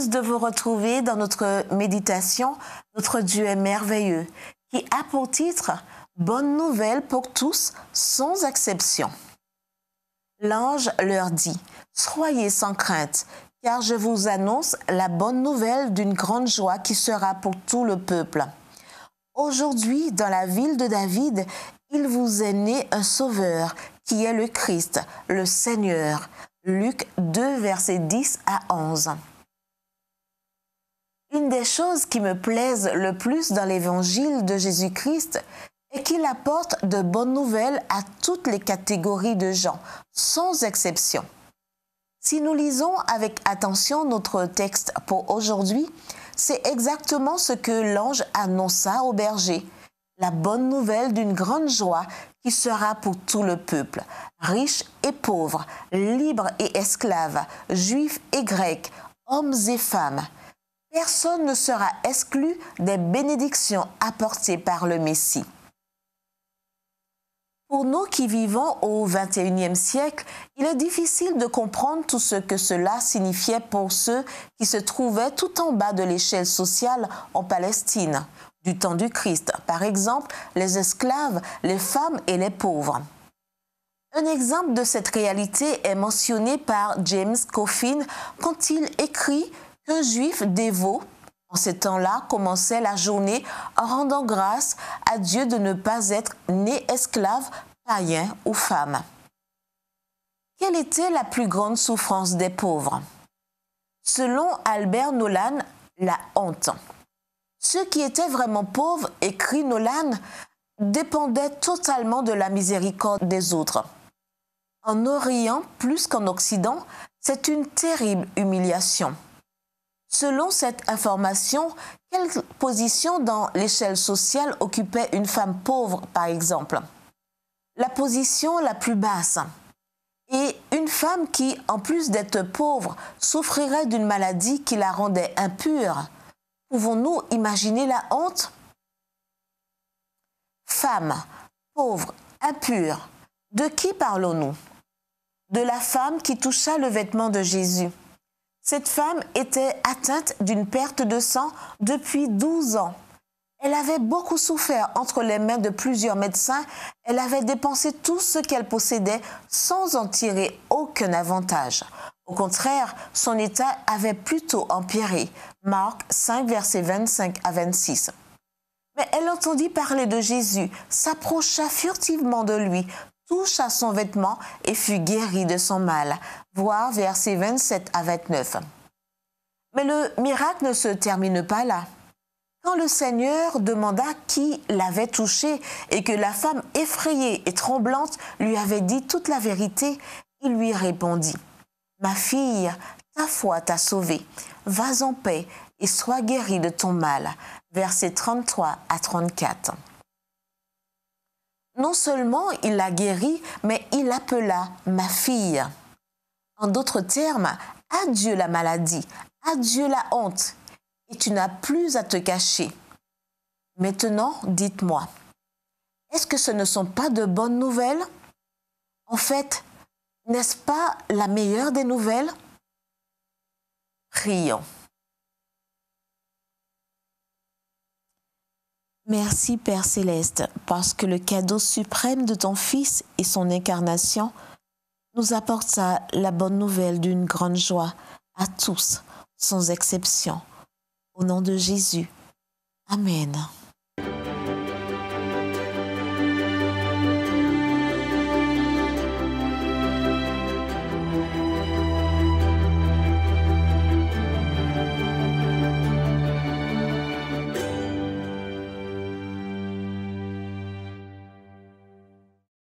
heureuse de vous retrouver dans notre méditation. Notre Dieu est merveilleux, qui a pour titre « Bonne nouvelle pour tous, sans exception ». L'ange leur dit « Soyez sans crainte, car je vous annonce la bonne nouvelle d'une grande joie qui sera pour tout le peuple. Aujourd'hui, dans la ville de David, il vous est né un sauveur, qui est le Christ, le Seigneur. » Luc 2, versets 10 à 11. Une des choses qui me plaisent le plus dans l'évangile de Jésus-Christ est qu'il apporte de bonnes nouvelles à toutes les catégories de gens, sans exception. Si nous lisons avec attention notre texte pour aujourd'hui, c'est exactement ce que l'ange annonça au berger, la bonne nouvelle d'une grande joie qui sera pour tout le peuple, riches et pauvres, libres et esclaves, juifs et grecs, hommes et femmes. Personne ne sera exclu des bénédictions apportées par le Messie. Pour nous qui vivons au XXIe siècle, il est difficile de comprendre tout ce que cela signifiait pour ceux qui se trouvaient tout en bas de l'échelle sociale en Palestine, du temps du Christ, par exemple les esclaves, les femmes et les pauvres. Un exemple de cette réalité est mentionné par James Coffin quand il écrit qu'un juif dévot, en ces temps-là, commençait la journée en rendant grâce à Dieu de ne pas être né esclave, païen ou femme. Quelle était la plus grande souffrance des pauvres? Selon Albert Nolan, la honte. Ceux qui étaient vraiment pauvres, écrit Nolan, dépendaient totalement de la miséricorde des autres. En Orient, plus qu'en Occident, c'est une terrible humiliation. Selon cette information, quelle position dans l'échelle sociale occupait une femme pauvre, par exemple? La position la plus basse. Et une femme qui, en plus d'être pauvre, souffrirait d'une maladie qui la rendait impure. Pouvons-nous imaginer la honte? Femme, pauvre, impure, de qui parlons-nous? De la femme qui toucha le vêtement de Jésus. Cette femme était atteinte d'une perte de sang depuis 12 ans. Elle avait beaucoup souffert entre les mains de plusieurs médecins. Elle avait dépensé tout ce qu'elle possédait sans en tirer aucun avantage. Au contraire, son état avait plutôt empiré. Marc 5, versets 25 à 26. Mais elle entendit parler de Jésus, s'approcha furtivement de lui, toucha son vêtement et fut guérie de son mal. Voir versets 27 à 29. Mais le miracle ne se termine pas là. Quand le Seigneur demanda qui l'avait touché et que la femme effrayée et tremblante lui avait dit toute la vérité, il lui répondit « Ma fille, ta foi t'a sauvée. Vas en paix et sois guérie de ton mal. » Versets 33 à 34. Non seulement il la guérit, mais il l'appela « ma fille ». En d'autres termes, adieu la maladie, adieu la honte, et tu n'as plus à te cacher. Maintenant, dites-moi, est-ce que ce ne sont pas de bonnes nouvelles? En fait, n'est-ce pas la meilleure des nouvelles? Prions. Merci Père Céleste, parce que le cadeau suprême de ton Fils et son incarnation nous apporta la bonne nouvelle d'une grande joie à tous, sans exception. Au nom de Jésus. Amen.